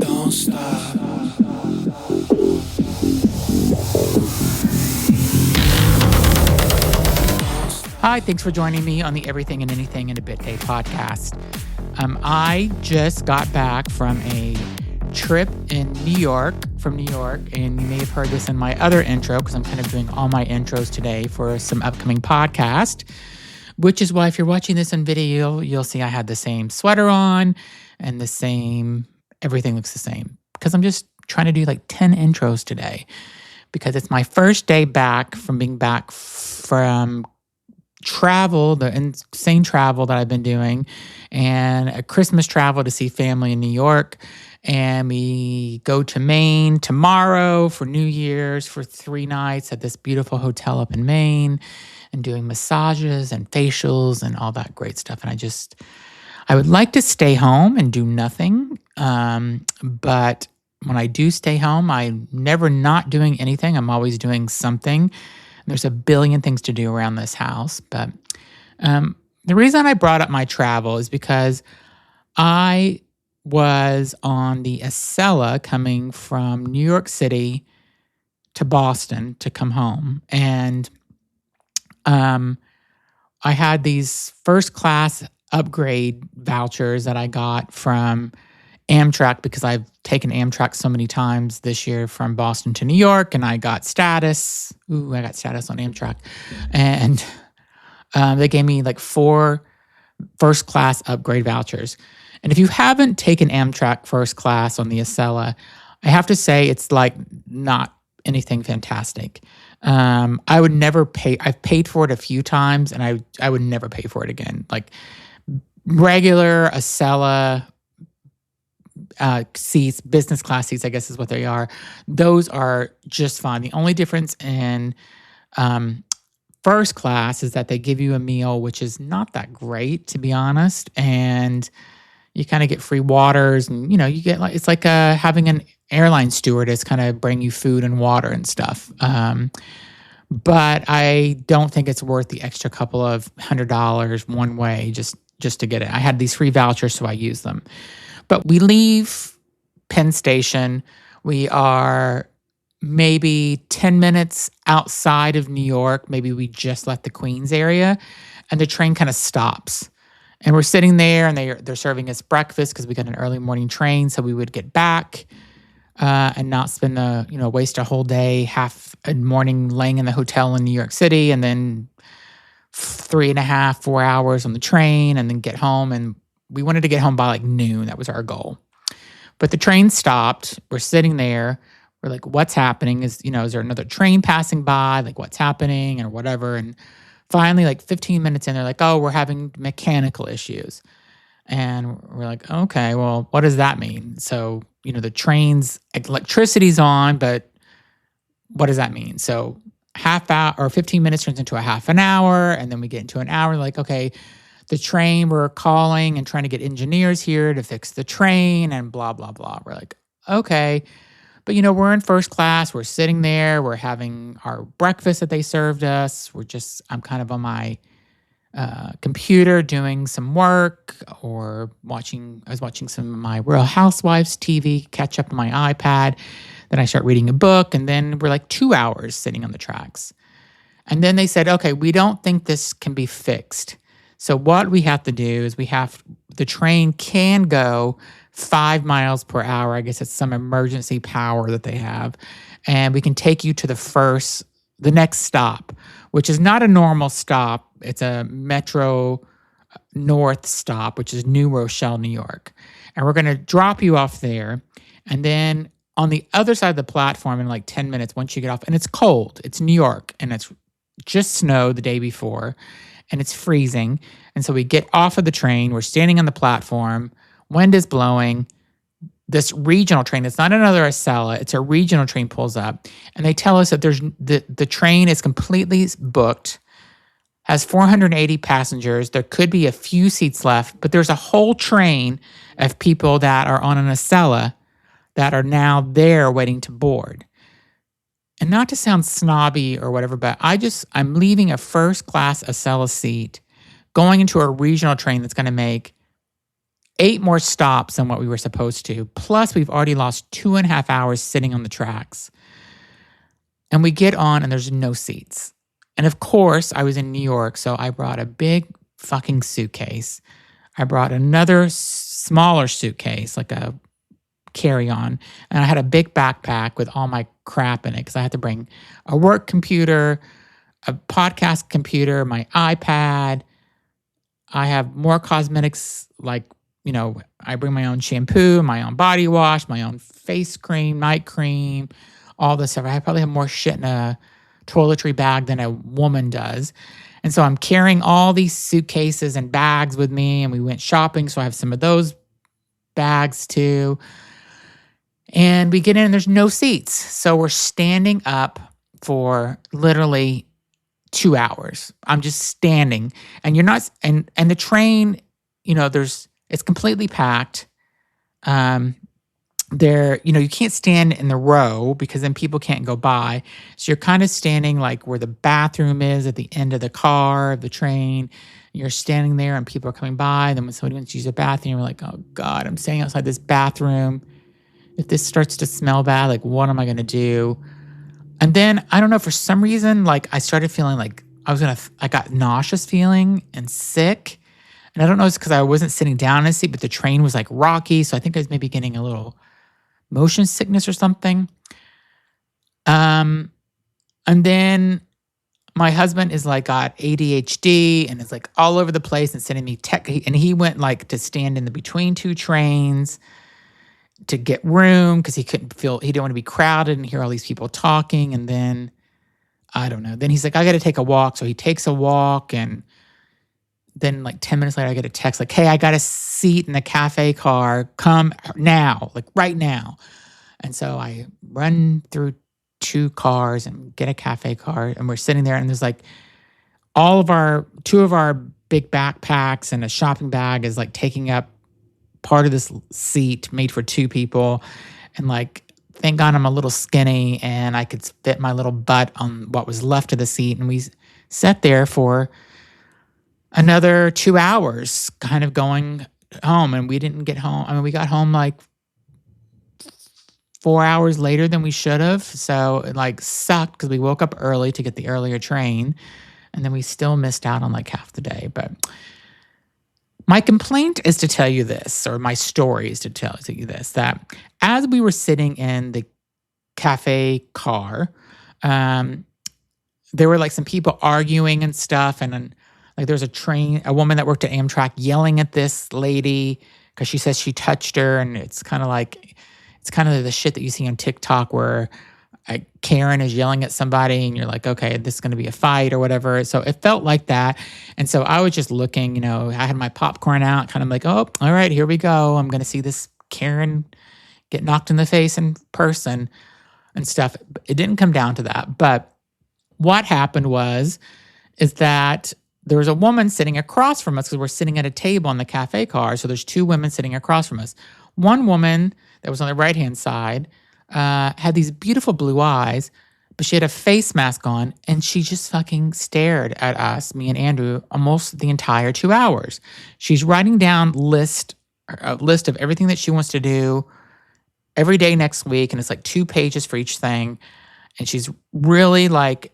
don't stop. Hi, thanks for joining me on the Everything and Anything in a Bit Day podcast. I just got back from a trip in New York, and you may have heard this in my other intro because I'm kind of doing all my intros today for some upcoming podcast, which is why if you're watching this on video, you'll see I had the same sweater on and everything looks the same because I'm just trying to do like 10 intros today because it's my first day back from being back from travel, the insane travel that I've been doing, and a Christmas travel to see family in New York. And we go to Maine tomorrow for New Year's for 3 nights at this beautiful hotel up in Maine and doing massages and facials and all that great stuff. And I would like to stay home and do nothing. But when I do stay home, I'm never not doing anything. I'm always doing something. There's a billion things to do around this house. But the reason I brought up my travel is because I was on the Acela coming from New York City to Boston to come home. And I had these first class upgrade vouchers that I got from Amtrak because I've taken Amtrak so many times this year from Boston to New York, and I got status. I got status on Amtrak. And they gave me like 4 first class upgrade vouchers. And if you haven't taken Amtrak first class on the Acela, I have to say it's like not anything fantastic. I would never pay. I've paid for it a few times, and I would never pay for it again. Like regular Acela seats, business class seats, I guess is what they are. Those are just fine. The only difference in first class is that they give you a meal, which is not that great, to be honest. And you kind of get free waters, and you get like it's like having an airline stewardess kind of bring you food and water and stuff. But I don't think it's worth the extra couple of $100 one way just to get it. I had these free vouchers, so I used them. But we leave Penn Station. We are maybe 10 minutes outside of New York. Maybe we just left the Queens area, and the train kind of stops. And we're sitting there, and they're serving us breakfast because we got an early morning train, so we would get back and not spend waste a whole day, half a morning laying in the hotel in New York City, and then 3.5, 4 hours on the train, and then get home. And we wanted to get home by like noon. That was our goal. But the train stopped. We're sitting there. We're like, what's happening? Is there another train passing by? Like, what's happening or whatever? And finally, like 15 minutes in, they're like, oh, we're having mechanical issues. And we're like, okay, well, what does that mean? So, the train's electricity's on, but what does that mean? So half hour or 15 minutes turns into a half an hour. And then we get into an hour, like, okay, the train, we're calling and trying to get engineers here to fix the train and blah, blah, blah. We're like, okay. But, we're in first class. We're sitting there. We're having our breakfast that they served us. I'm kind of on my computer doing some work or I was watching some of my Real Housewives TV, catch up on my iPad. Then I start reading a book. And then we're like 2 hours sitting on the tracks. And then they said, okay, we don't think this can be fixed. So what we have to do is the train can go 5 miles per hour. I guess it's some emergency power that they have. And we can take you to the next stop, which is not a normal stop. It's a Metro North stop, which is New Rochelle, New York. And we're going to drop you off there. And then on the other side of the platform in like 10 minutes, once you get off, and it's cold, it's New York, and it's just snowed the day before. And it's freezing. And so we get off of the train. We're standing on the platform. Wind is blowing. This regional train, it's not another Acela, it's a regional train pulls up. And they tell us that the train is completely booked, has 480 passengers. There could be a few seats left, but there's a whole train of people that are on an Acela that are now there waiting to board. And not to sound snobby or whatever, but I'm leaving a first class Acela seat, going into a regional train that's going to make 8 more stops than what we were supposed to. Plus, we've already lost 2.5 hours sitting on the tracks. And we get on and there's no seats. And of course, I was in New York, so I brought a big fucking suitcase. I brought another smaller suitcase, like a carry-on, and I had a big backpack with all my crap in it because I had to bring a work computer, a podcast computer, my iPad. I have more cosmetics, like, I bring my own shampoo, my own body wash, my own face cream, night cream, all this stuff. I probably have more shit in a toiletry bag than a woman does. And so I'm carrying all these suitcases and bags with me, and we went shopping, so I have some of those bags too. And we get in and there's no seats. So we're standing up for literally 2 hours. I'm just standing. And you're not, and the train, it's completely packed. You can't stand in the row because then people can't go by. So you're kind of standing like where the bathroom is at the end of the car, of the train. You're standing there and people are coming by. And then when somebody wants to use a bathroom, you're like, oh God, I'm standing outside this bathroom. If this starts to smell bad, like, what am I going to do? And then, I don't know, for some reason, like, I started feeling like I got nauseous feeling and sick. And I don't know, it's because I wasn't sitting down in a seat, but the train was like rocky. So I think I was maybe getting a little motion sickness or something. And then my husband is like got ADHD and is like all over the place and sending me and he went like to stand in the between two trains to get room because he didn't want to be crowded and hear all these people talking. And then, I don't know. Then he's like, I got to take a walk. So he takes a walk, and then like 10 minutes later, I get a text like, hey, I got a seat in the cafe car. Come now, like right now. And so I run through 2 cars and get a cafe car, and we're sitting there, and there's like two of our big backpacks and a shopping bag is like taking up part of this seat made for 2 people. And like, thank God I'm a little skinny and I could fit my little butt on what was left of the seat. And we sat there for another 2 hours kind of going home, and we didn't get home. I mean, we got home like 4 hours later than we should have. So it like sucked because we woke up early to get the earlier train, and then we still missed out on like half the day. But my complaint is to tell you this, or my story is to tell you this, that as we were sitting in the cafe car, there were like some people arguing and stuff. And like there's a woman that worked at Amtrak yelling at this lady because she says she touched her. And it's kind of the shit that you see on TikTok where Karen is yelling at somebody and you're like, okay, this is going to be a fight or whatever. So it felt like that. And so I was just looking, I had my popcorn out, kind of like, oh, all right, here we go. I'm going to see this Karen get knocked in the face in person and stuff. It didn't come down to that. But what happened is that there was a woman sitting across from us because we're sitting at a table in the cafe car. So there's 2 women sitting across from us. One woman that was on the right-hand side had these beautiful blue eyes, but she had a face mask on, and she just fucking stared at us, me and Andrew, almost the entire 2 hours. She's writing down a list of everything that she wants to do every day next week, and it's like 2 pages for each thing. And she's really like,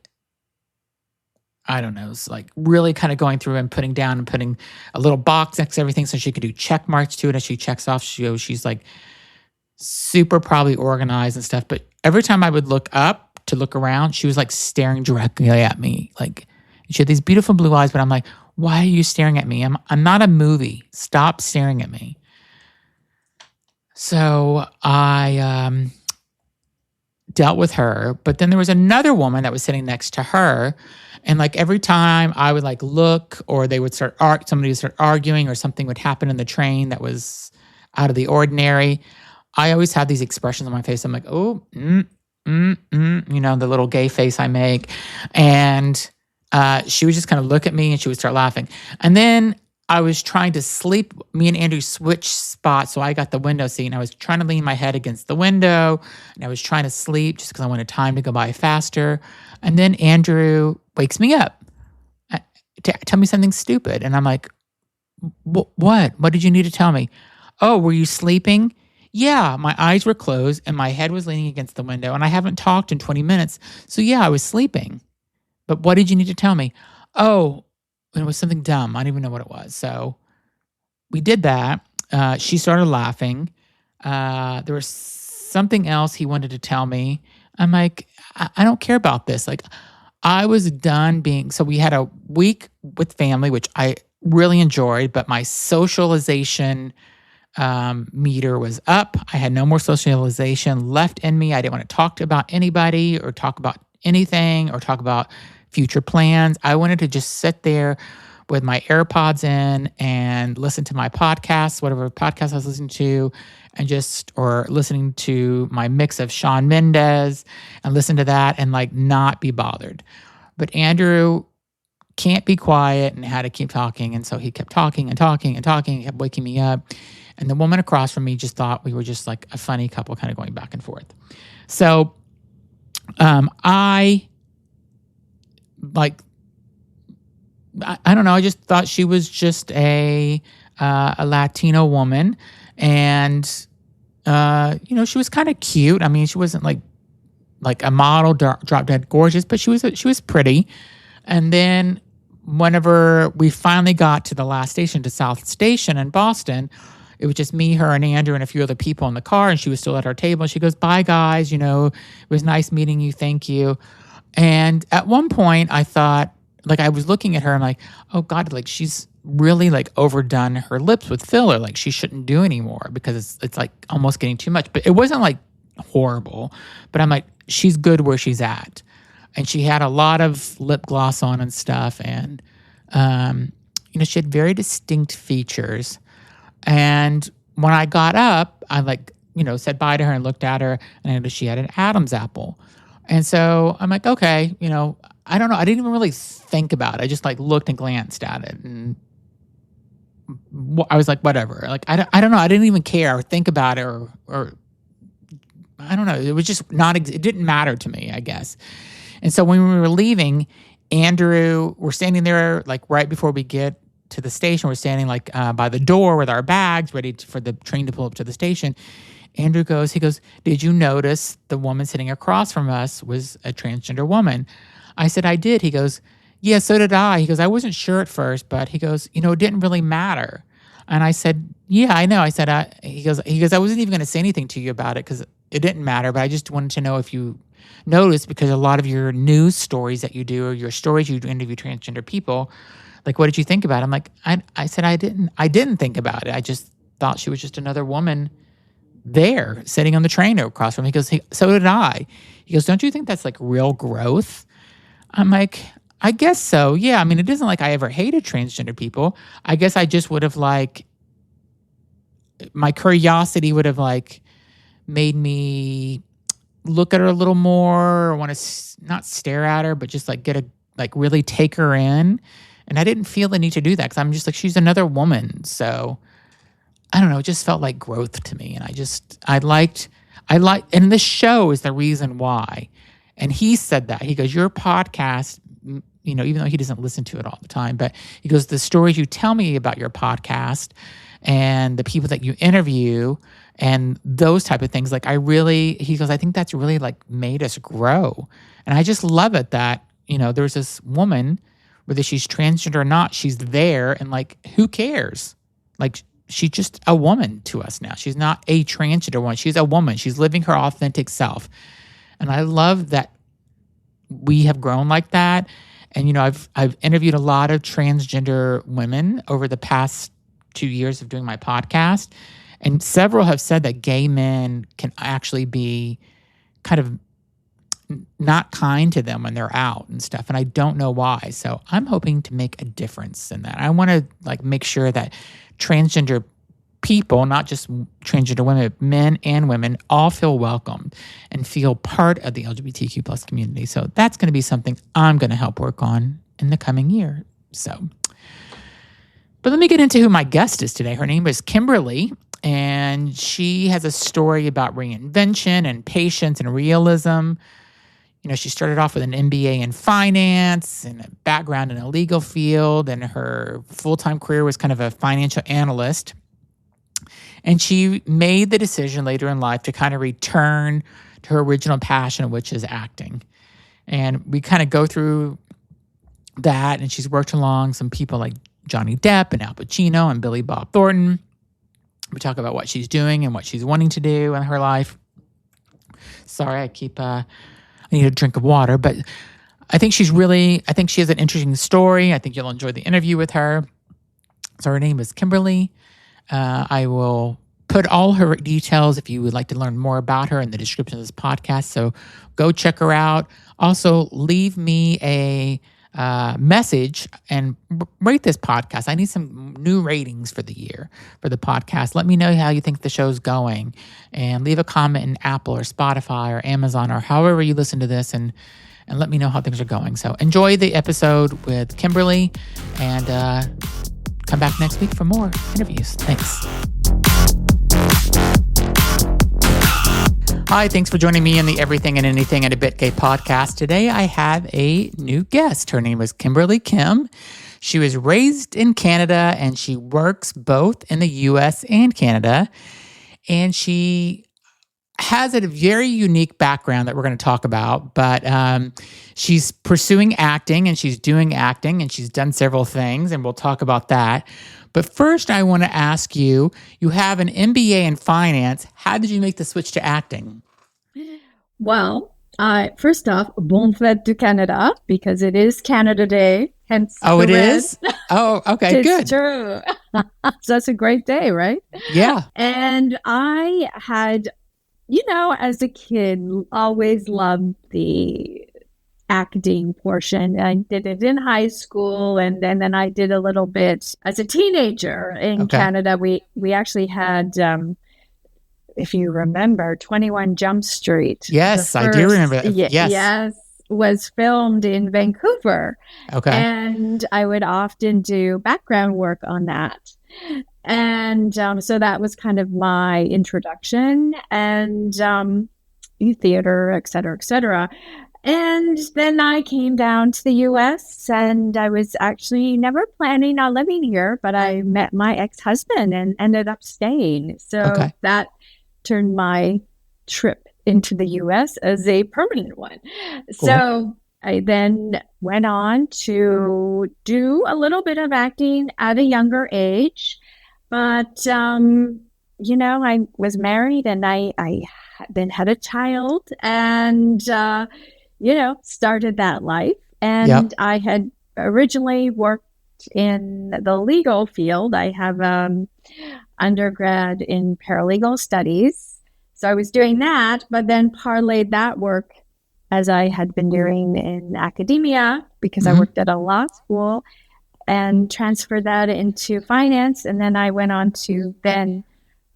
I don't know, it's like really kind of going through and putting down and putting a little box next to everything so she could do check marks to it as she checks off. She's like super probably organized and stuff. But every time I would look up to look around, she was like staring directly at me. Like, she had these beautiful blue eyes, but I'm like, why are you staring at me? I'm not a movie. Stop staring at me. So I dealt with her. But then there was another woman that was sitting next to her. And like every time I would like look, or they would somebody would start arguing, or something would happen in the train that was out of the ordinary, I always had these expressions on my face. I'm like, oh, the little gay face I make. And she would just kind of look at me and she would start laughing. And then I was trying to sleep. Me and Andrew switched spots. So I got the window seat, and I was trying to lean my head against the window, and I was trying to sleep just because I wanted time to go by faster. And then Andrew wakes me up to tell me something stupid. And I'm like, what? What did you need to tell me? Oh, were you sleeping? Yeah, my eyes were closed and my head was leaning against the window and I haven't talked in 20 minutes. So yeah, I was sleeping. But what did you need to tell me? Oh, it was something dumb. I don't even know what it was. So we did that. She started laughing. There was something else he wanted to tell me. I'm like, I don't care about this. Like, I was done being. So we had a week with family, which I really enjoyed, but my socialization meter was up. I had no more socialization left in me. I didn't want to talk about anybody or talk about anything or talk about future plans. I wanted to just sit there with my AirPods in and listen to my podcasts, whatever podcast I was listening to, and or listening to my mix of Shawn Mendes and listen to that and like not be bothered. But Andrew can't be quiet and had to keep talking. And so he kept talking and talking and talking. He kept waking me up. And the woman across from me just thought we were just like a funny couple kind of going back and forth. So I don't know. I just thought she was just a Latino woman. And, she was kind of cute. I mean, she wasn't like a model, drop dead gorgeous, but she was pretty. And then whenever we finally got to the last station, to South Station in Boston, it was just me, her, and Andrew and a few other people in the car, and she was still at our table. And she goes, "Bye, guys. It was nice meeting you. Thank you." And at one point, I thought, like, I was looking at her, and like, oh God, like she's really like overdone her lips with filler. Like she shouldn't do anymore because it's like almost getting too much. But it wasn't like horrible. But I'm like, she's good where she's at. And she had a lot of lip gloss on and stuff. And, she had very distinct features. And when I got up, I said bye to her and looked at her, and I noticed she had an Adam's apple. And so I'm like, okay, I don't know. I didn't even really think about it. I just like looked and glanced at it. And I was like, whatever. Like, I don't know. I didn't even care or think about it or I don't know. It was just it didn't matter to me, I guess. And so when we were leaving, Andrew, we're standing there like right before we get to the station. We're standing like by the door with our bags ready for the train to pull up to the station. Andrew goes, "Did you notice the woman sitting across from us was a transgender woman?" I said, "I did." He goes, "Yeah, so did I." He goes, "I wasn't sure at first, but," he goes, "it didn't really matter." And I said, "Yeah, I know." I said, he goes, "I wasn't even going to say anything to you about it because it didn't matter, but I just wanted to know if you noticed, because a lot of your news stories that you do or your stories you interview transgender people, like, what did you think about it?" I'm like, I said, I didn't think about it. I just thought she was just another woman there sitting on the train across from me." He goes, "So did I." He goes, "Don't you think that's like real growth?" I'm like, I guess so. Yeah. I mean, it isn't like I ever hated transgender people. I guess I just would have my curiosity would have made me look at her a little more, or want to not stare at her, but just really take her in. And I didn't feel the need to do that because I'm just like, she's another woman. So I don't know. It just felt like growth to me. And and this show is the reason why. And he said that. He goes, "Your podcast," even though he doesn't listen to it all the time, but he goes, "The stories you tell me about your podcast and the people that you interview and those type of things, he goes, I think that's really made us grow." And I just love it that, there's this woman, whether she's transgender or not, she's there, and who cares? She's just a woman to us now. She's not a transgender one. She's a woman. She's living her authentic self. And I love that we have grown like that. And, I've interviewed a lot of transgender women over the past 2 years of doing my podcast. And several have said that gay men can actually be kind of not kind to them when they're out and stuff. And I don't know why. So I'm hoping to make a difference in that. I want to make sure that transgender people, not just transgender women, men and women, all feel welcomed and feel part of the LGBTQ plus community. So that's going to be something I'm going to help work on in the coming year. But let me get into who my guest is today. Her name is Kimberley, and she has a story about reinvention and patience and realism. She started off with an MBA in finance and a background in a legal field, and her full-time career was kind of a financial analyst. And she made the decision later in life to kind of return to her original passion, which is acting. And we kind of go through that, and she's worked along some people like Johnny Depp and Al Pacino and Billy Bob Thornton. We talk about what she's doing and what she's wanting to do in her life. Sorry, I need a drink of water, but I think she has an interesting story. I think you'll enjoy the interview with her. So her name is Kimberley. I will put all her details if you would like to learn more about her in the description of this podcast. So go check her out. Also, leave me a message and rate this podcast. I need some new ratings for the year for the podcast. Let me know how you think the show's going, and leave a comment in Apple or Spotify or Amazon or however you listen to this, and let me know how things are going. So enjoy the episode with Kimberley, and come back next week for more interviews. Thanks. Hi, thanks for joining me in the Everything and Anything and a Bit Gay podcast. Today I have a new guest. Her name is Kimberley Kim. She was raised in Canada, and she works both in the US and Canada. And she has a very unique background that we're going to talk about, but she's pursuing acting, and she's doing acting, and she's done several things, and we'll talk about that. But first, I want to ask you, you have an MBA in finance. How did you make the switch to acting? Well, first off, bon fête to Canada, because it is Canada Day. Hence it is? Oh, okay, good. It's true. So that's a great day, right? Yeah. And I had, as a kid, always loved the acting portion. I did it in high school, and then I did a little bit as a teenager in Canada. We actually had, if you remember, 21 Jump Street. Yes, I do remember that. Yes, was filmed in Vancouver. Okay. And I would often do background work on that. And so that was kind of my introduction, and theater, et cetera, et cetera. And then I came down to the U.S., and I was actually never planning on living here, but I met my ex-husband and ended up staying. So that turned my trip into the U.S. as a permanent one. Cool. So I then went on to do a little bit of acting at a younger age. But, I was married, and I then had a child, and started that life. And I had originally worked in the legal field. I have undergrad in paralegal studies. So I was doing that, but then parlayed that work as I had been doing in academia, because I worked at a law school, and transferred that into finance. And then I went on to then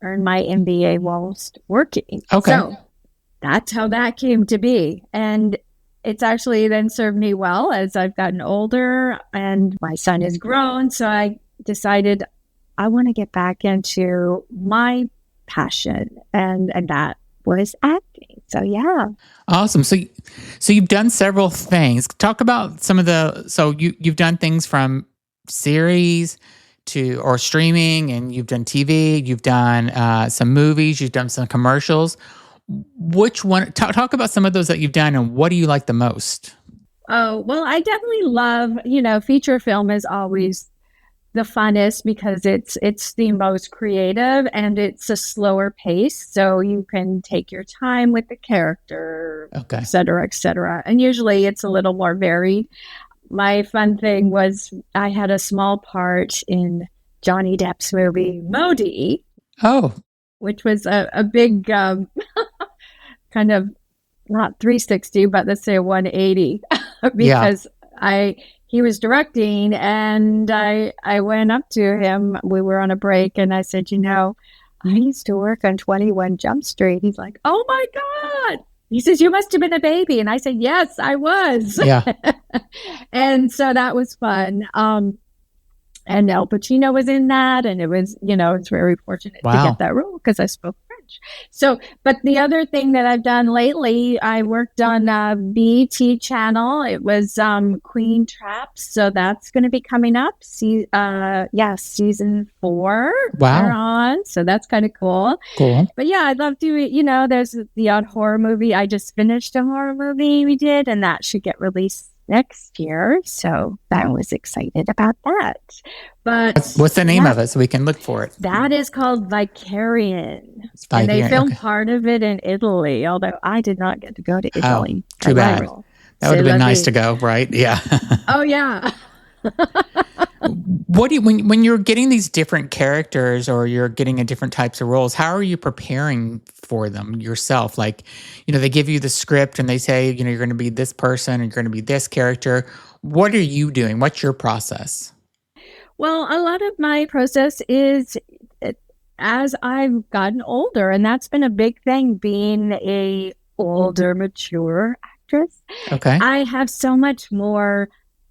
earn my MBA whilst working. Okay. So that's how that came to be. And it's actually then served me well as I've gotten older and my son is grown. So I decided I want to get back into my passion, and that was acting. So yeah. Awesome. So you've done several things. Talk about some of you've done things from series or streaming, and you've done TV, you've done some movies, you've done some commercials. Which one? Talk about some of those that you've done, and what do you like the most? Oh, well, I definitely love, feature film is always the funnest because it's the most creative, and it's a slower pace. So you can take your time with the character, et cetera, et cetera. And usually it's a little more varied. My fun thing was I had a small part in Johnny Depp's movie Modi. Oh. Which was a big kind of not 360, but let's say 180 because he was directing, and I went up to him. We were on a break, and I said, I used to work on 21 Jump Street. He's like, oh my God. He says, you must have been a baby. And I said, yes, I was. Yeah. And so that was fun. And Al Pacino was in that. And it was, it's very fortunate to get that role because I spoke French. much. So, but the other thing that I've done lately, I worked on a BET channel. It was Queen Traps. So that's going to be coming up. Season 4 they're Wow. on. So that's kind of cool. Cool. But yeah, I'd love to, there's the odd horror movie. I just finished a horror movie we did, and that should get released next year. So I was excited about that. But What's the name of it so we can look for it? That is called Vicarian. It's And they Vicarian, filmed okay. part of it in Italy, although I did not get to go to Italy. Too bad. That would have been nice to go, right? Yeah. Oh, yeah. What do you, when you're getting these different characters or you're getting a different types of roles, how are you preparing for them yourself? Like, they give you the script and they say, you're going to be this person and you're going to be this character. What are you doing? What's your process? Well, a lot of my process is as I've gotten older, and that's been a big thing, being a older, mature actress. Okay. I have so much more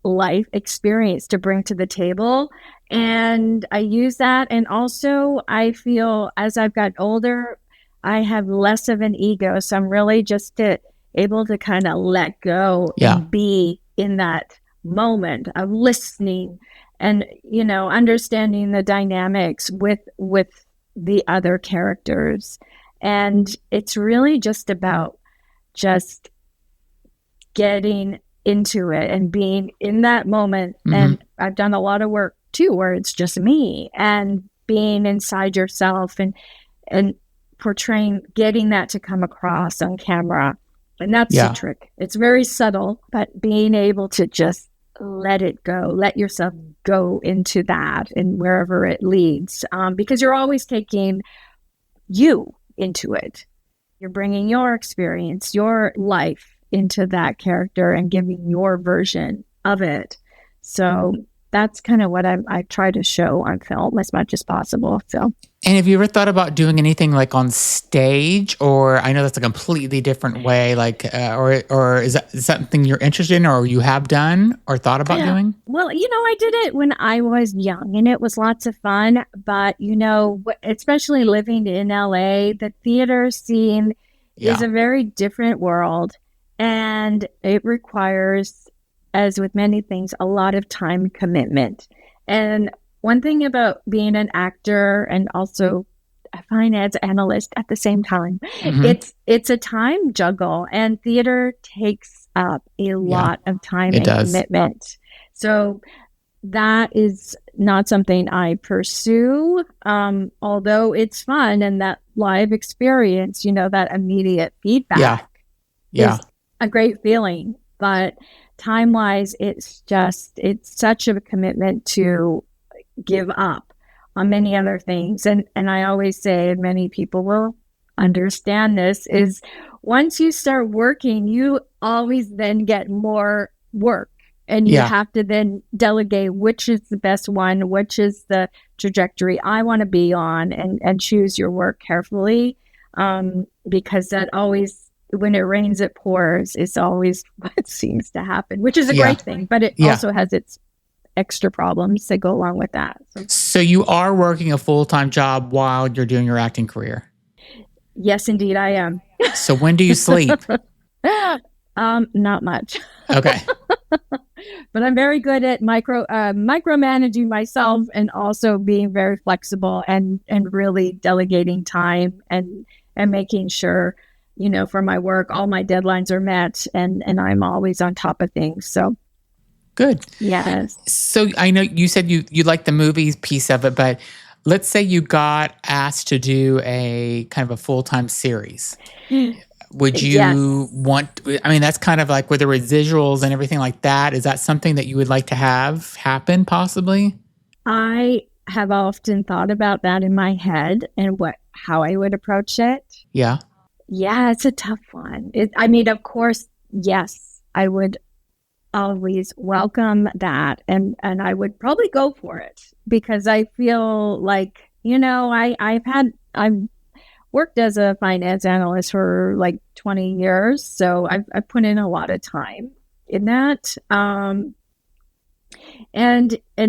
life experience to bring to the table, and I use that. And also I feel as I've got older, I have less of an ego, so I'm really just able to kind of let go and be in that moment of listening and understanding the dynamics with the other characters. And it's really just about just getting into it and being in that moment. Mm-hmm. And I've done a lot of work too where it's just me and being inside yourself and portraying, getting that to come across on camera. And that's the trick. It's very subtle, but being able to just let it go, let yourself go into that and wherever it leads, because you're always taking you into it. You're bringing your experience, your life into that character and giving your version of it. So that's kind of what I try to show on film as much as possible. So. And have you ever thought about doing anything like on stage, or I know that's a completely different way, like, or is that something you're interested in, or you have done or thought about doing? Well, I did it when I was young and it was lots of fun, but especially living in LA, the theater scene is a very different world, and it requires, as with many things, a lot of time commitment. And one thing about being an actor and also a finance analyst at the same time, it's a time juggle, and theater takes up a lot of time and commitment. So that is not something I pursue, although it's fun and that live experience, that immediate feedback is a great feeling. But time-wise, it's such a commitment to give up on many other things. And I always say, and many people will understand this, is once you start working, you always then get more work. And you have to then delegate which is the best one, which is the trajectory I want to be on, and choose your work carefully, because that always, when it rains, it pours, is always what seems to happen, which is a great thing, but it also has its extra problems that go along with that. So you are working a full-time job while you're doing your acting career? Yes, indeed, I am. So when do you sleep? Not much. Okay. But I'm very good at micromanaging myself, and also being very flexible and really delegating time and making sure, for my work, all my deadlines are met, and I'm always on top of things. So good. Yes. So I know you said you like the movies piece of it, but let's say you got asked to do a kind of a full-time series. Would you want, that's kind of like with the residuals and everything like that. Is that something that you would like to have happen possibly? I have often thought about that in my head and how I would approach it. Yeah. Yeah, it's a tough one. Of course, yes, I would always welcome that, and I would probably go for it, because I feel like, I've worked as a finance analyst for like 20 years, so I've put in a lot of time in that, and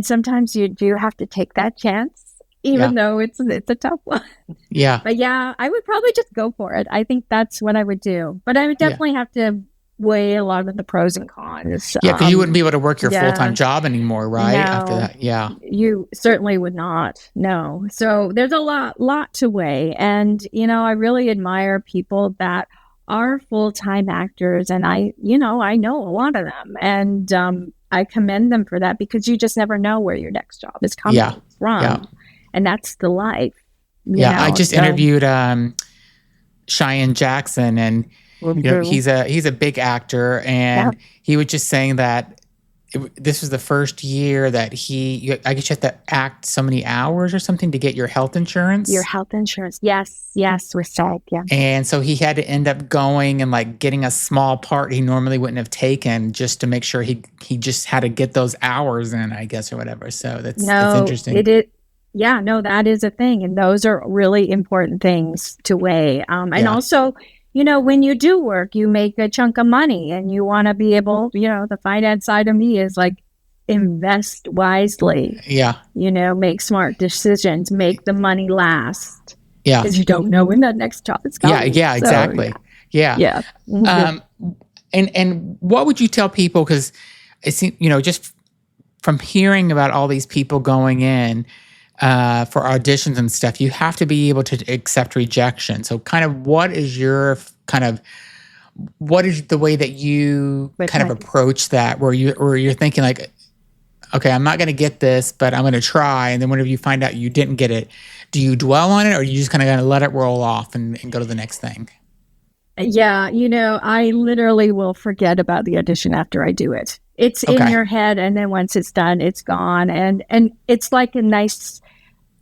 sometimes you do have to take that chance Yeah. even though it's a tough one. Yeah. But yeah, I would probably just go for it. I think that's what I would do. But I would Yeah. definitely have to weigh a lot of the pros and cons. Yeah. Because you wouldn't be able to work your full-time Yeah, job anymore, right? After no, that. Yeah. you certainly would not. No. So there's a lot to weigh. And, I really admire people that are full-time actors. And I know a lot of them. And I commend them for that because you just never know where your next job is Yeah. coming from. Yeah. And that's the life, Yeah. I just So, interviewed Cheyenne Jackson, and he's a big actor, yeah. and he was just saying that this was the first year that I guess you have to act so many hours or something to get your health insurance. Your health insurance. Yes, with Stark, yeah. And so he had to end up going and like getting a small part he normally wouldn't have taken just to make sure he just had to get those hours in, I guess, or whatever. So it's interesting. It is. Yeah, no, that is a thing. And those are really important things to weigh. And also, when you do work, you make a chunk of money and you want to be able, the finance side of me is like invest wisely. Yeah. Make smart decisions, make the money last. Yeah. Because you don't know when that next job is coming. Yeah, exactly. So, yeah. And what would you tell people? Because it seems, just from hearing about all these people going in, for auditions and stuff, you have to be able to accept rejection. So kind of what is the way that you kind of approach that, where you're thinking like, okay, I'm not going to get this, but I'm going to try. And then whenever you find out you didn't get it, do you dwell on it, or you just kind of going to let it roll off and go to the next thing? Yeah, I literally will forget about the audition after I do it. It's in your head, and then once it's done, it's gone. And it's like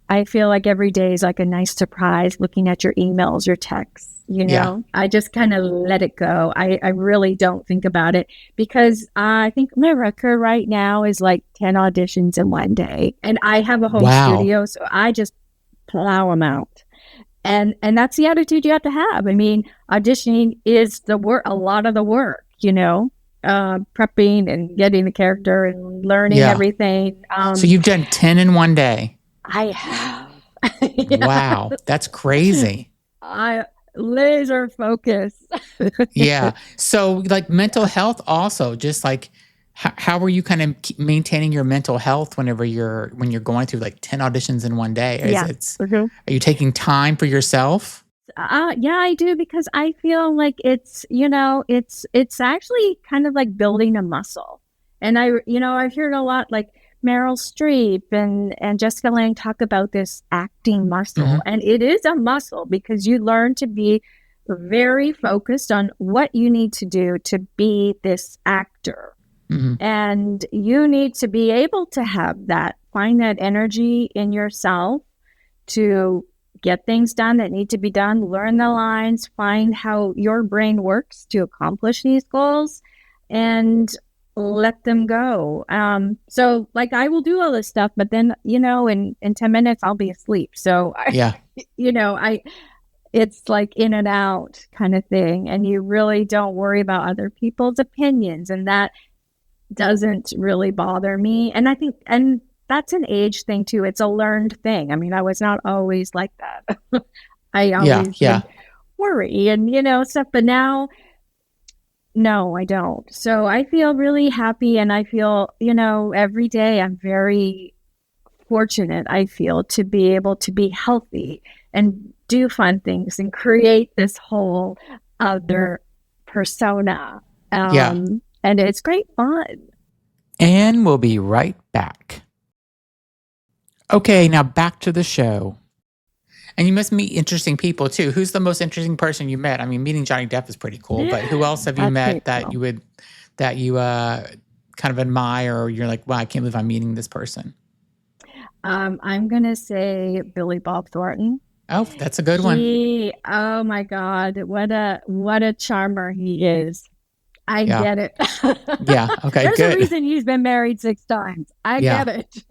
I feel like every day is like a nice surprise looking at your emails, your texts, I just kind of let it go. I really don't think about it because I think my record right now is like 10 auditions in one day. And I have a home studio, so I just plow them out. And that's the attitude you have to have. I mean, auditioning is a lot of the work, prepping and getting the character and learning everything. So you've done 10 in one day. I have. Wow, that's crazy. I laser focus. Yeah. So like mental health also, just like how are you kind of maintaining your mental health when you're going through like 10 auditions in one day? Are you taking time for yourself? Yeah, I do, because I feel like it's actually kind of like building a muscle. And I've heard a lot like Meryl Streep and Jessica Lange talk about this acting muscle. Mm-hmm. And it is a muscle because you learn to be very focused on what you need to do to be this actor. Mm-hmm. And you need to be able to find that energy in yourself to get things done that need to be done, learn the lines, find how your brain works to accomplish these goals, and let them go. So like I will do all this stuff, but then, in 10 minutes I'll be asleep. So it's like in and out kind of thing. And you really don't worry about other people's opinions. And that doesn't really bother me. And I think, and that's an age thing too. It's a learned thing. I mean, I was not always like that. I always would worry and, stuff, but now, no, I don't. So I feel really happy, and I feel, every day I'm very fortunate, I feel, to be able to be healthy and do fun things and create this whole other persona. And it's great fun. And we'll be right back. Okay, now back to the show. And you must meet interesting people too. Who's the most interesting person you met? I mean, meeting Johnny Depp is pretty cool, but who else have you met that you kind of admire, or you're like, wow, I can't believe I'm meeting this person? I'm gonna say Billy Bob Thornton. Oh, that's a good one. Oh my God, what a charmer he is. I get it. Yeah. Okay. There's good. a reason he's been married 6 times. I get it.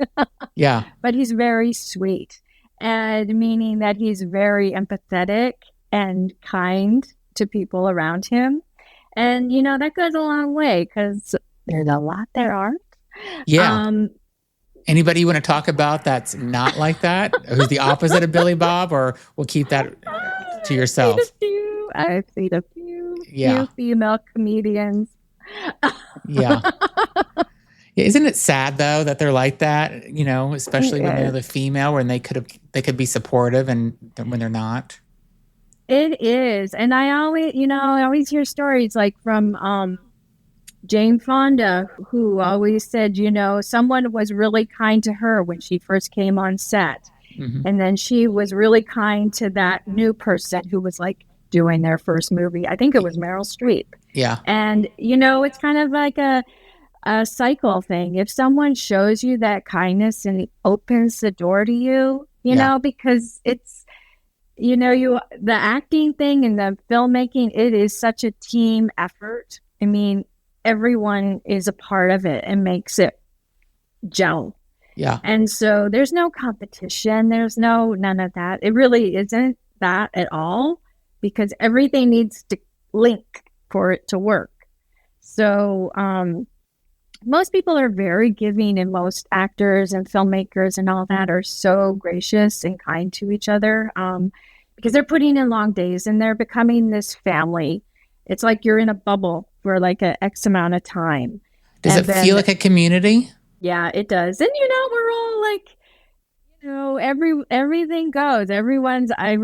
Yeah. But he's very sweet. And meaning that he's very empathetic and kind to people around him. And, that goes a long way because there's a lot there aren't. Yeah. Anybody you want to talk about that's not like that? Who's the opposite of Billy Bob, or we'll keep that to yourself? I've seen a few Yeah. female comedians. Yeah. Yeah, isn't it sad though that they're like that? You know, especially when they're the female, when they could be supportive, and when they're not. It is, and I always hear stories like from Jane Fonda, who always said, someone was really kind to her when she first came on set, and then she was really kind to that new person who was like doing their first movie. I think it was Meryl Streep. Yeah, and it's kind of like a cycle thing. If someone shows you that kindness and opens the door to you, because it's, the acting thing and the filmmaking, it is such a team effort. I mean, everyone is a part of it and makes it gel. Yeah. And so there's no competition. There's none of that. It really isn't that at all, because everything needs to link for it to work. So, most people are very giving, and most actors and filmmakers and all that are so gracious and kind to each other, because they're putting in long days and they're becoming this family. It's like you're in a bubble for like a X amount of time. Does it feel like a community? Yeah, it does. And we're all like, everything goes. I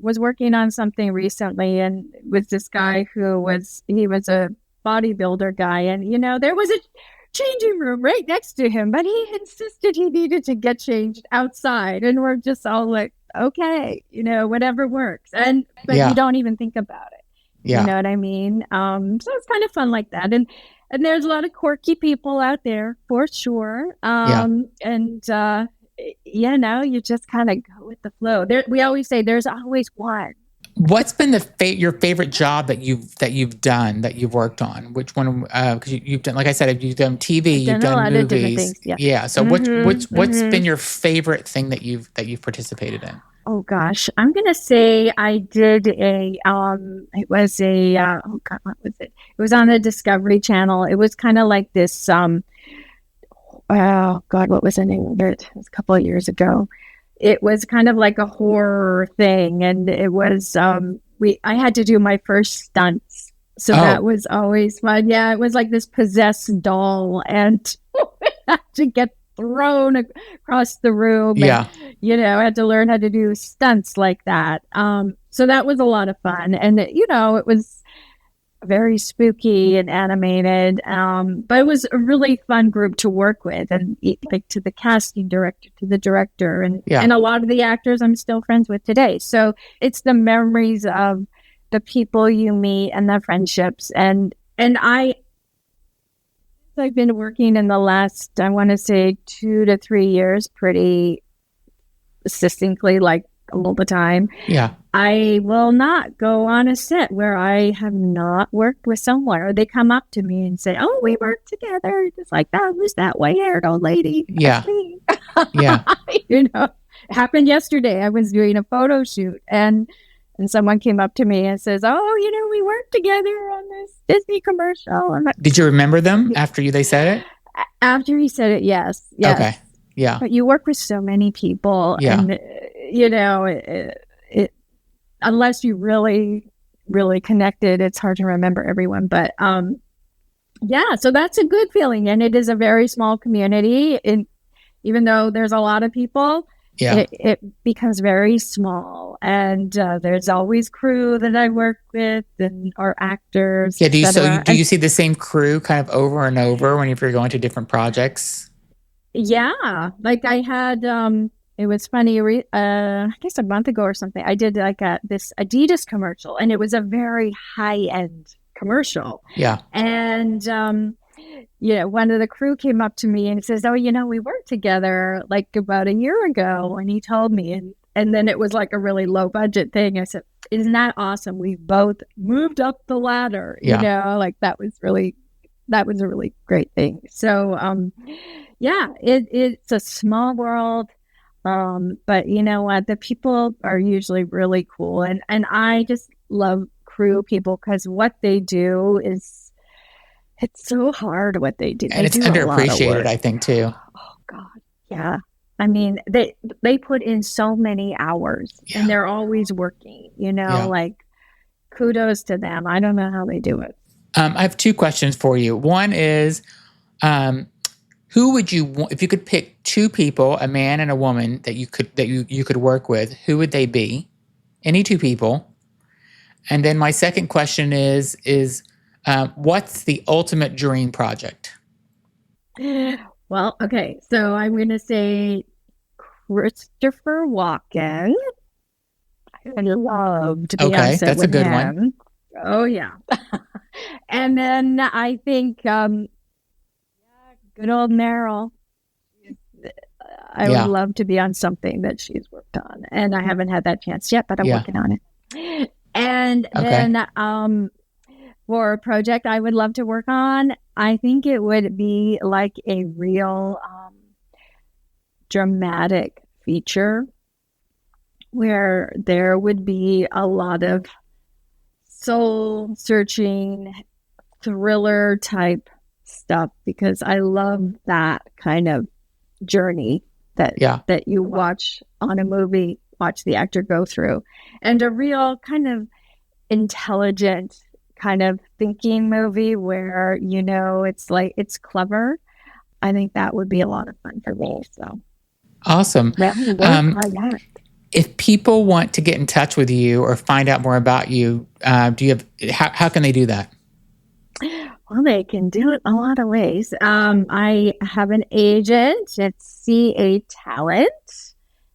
was working on something recently, and with this guy he was a bodybuilder guy, and there was a changing room right next to him, but he insisted he needed to get changed outside, and we're just all like, okay, whatever works. But you don't even think about it. Yeah. You know what I mean? So it's kind of fun like that. And there's a lot of quirky people out there for sure. And you just kind of go with the flow. We always say there's always one. What's been your favorite job that you've done, that you've worked on? Which one? Because you've done, like I said, you've done TV, you've done a lot movies. Of different things, yeah. So what's been your favorite thing that you've participated in? Oh gosh, I'm gonna say I did it was oh god, what was it? It was on the Discovery Channel. It was kind of like this oh god, what was the name of it? It was a couple of years ago. It was kind of like a horror thing, and it was I had to do my first stunts, so that was always fun. Yeah, it was like this possessed doll, and had to get thrown across the room. Yeah, and, I had to learn how to do stunts like that. So that was a lot of fun, and it was very spooky and animated, but it was a really fun group to work with, and like to the casting director, to the director, and a lot of the actors I'm still friends with today. So it's the memories of the people you meet and the friendships, and I've been working in the last, I want to say 2 to 3 years, pretty consistently, like all the time. Yeah. I will not go on a set where I have not worked with someone, or they come up to me and say, "Oh, we worked together." Just like, that was that white-haired old lady. Yeah. Yeah. It happened yesterday. I was doing a photo shoot, and someone came up to me and says, "Oh, we worked together on this Disney commercial." I'm like, did you remember them after they said it? After he said it, yes. Okay. Yeah. But you work with so many people, and it unless you really, really connected, it's hard to remember everyone. But so that's a good feeling, and it is a very small community. And even though there's a lot of people, it becomes very small, and there's always crew that I work with, and or actors. Yeah. Do you see the same crew kind of over and over if you're going to different projects? Yeah, like I had. It was funny. I guess a month ago or something, I did like this Adidas commercial, and it was a very high end commercial. Yeah. And one of the crew came up to me and says, "Oh, we worked together like about a year ago," and he told me, and then it was like a really low budget thing. I said, "Isn't that awesome? We both moved up the ladder." Like that was a really great thing. So it's a small world. But you know what? The people are usually really cool, and I just love crew people, because what they do it's so hard what they do. And it's underappreciated, I think, too. Oh God. Yeah. I mean, they put in so many hours and they're always working, Yeah. like kudos to them. I don't know how they do it. I have two questions for you. One is, who would you want, if you could pick two people, a man and a woman that you could work with, who would they be? Any two people. And then my second question is what's the ultimate dream project? Well, okay. So I'm going to say Christopher Walken. I would love to be on set that's with a good him. one. Oh, yeah. And then I think good old Meryl. I would love to be on something that she's worked on. And I haven't had that chance yet, but I'm working on it. And then for a project I would love to work on, I think it would be like a real dramatic feature where there would be a lot of soul-searching thriller type stuff, because I love that kind of journey that you watch on a movie, watch the actor go through, and a real kind of intelligent kind of thinking movie where, it's like, it's clever. I think that would be a lot of fun for me. So awesome. If people want to get in touch with you or find out more about you, how can they do that? Well, they can do it a lot of ways. I have an agent. It's CA Talent,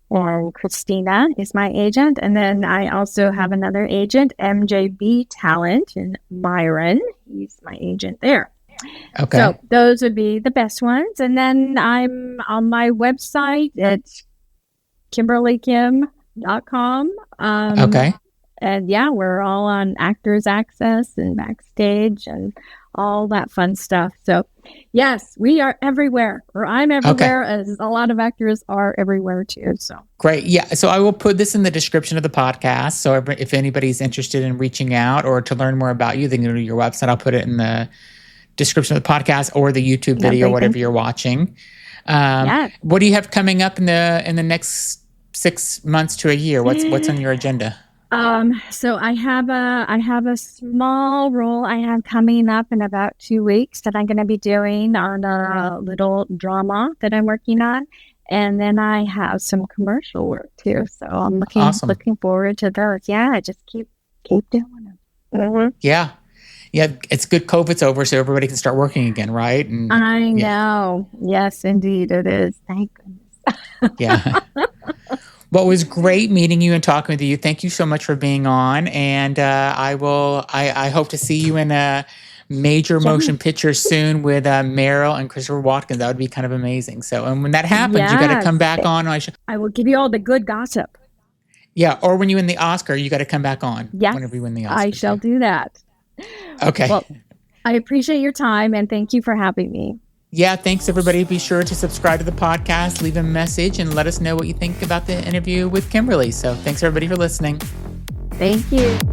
and Christina is my agent. And then I also have another agent, MJB Talent, in Myron. He's my agent there. Okay. So those would be the best ones. And then I'm on my website at KimberleyKim.com. And we're all on Actors Access and Backstage and all that fun stuff. So yes, we are everywhere, or I'm everywhere, as a lot of actors are everywhere too. So great. Yeah. So I will put this in the description of the podcast. So if anybody's interested in reaching out or to learn more about you, they can go to your website. I'll put it in the description of the podcast or the YouTube video, whatever you're watching. What do you have coming up in the next 6 months to a year? What's on your agenda? So I have a small role I have coming up in about 2 weeks that I'm going to be doing on a little drama that I'm working on. And then I have some commercial work too. So I'm looking forward to those. Yeah, just keep doing them. Mm-hmm. Yeah. It's good COVID's over so everybody can start working again, right? And, I know. Yes, indeed it is. Thank goodness. Yeah. Well, it was great meeting you and talking with you. Thank you so much for being on. And I hope to see you in a major motion picture soon with Meryl and Christopher Watkins. That would be kind of amazing. So, and when that happens, you got to come back on. I will give you all the good gossip. Yeah. Or when you win the Oscar, you got to come back on. Yes, whenever you win the Oscar. I shall do that. Okay. Well, I appreciate your time and thank you for having me. Yeah, thanks everybody. Be sure to subscribe to the podcast, leave a message, and let us know what you think about the interview with Kimberly. So thanks everybody for listening. Thank you.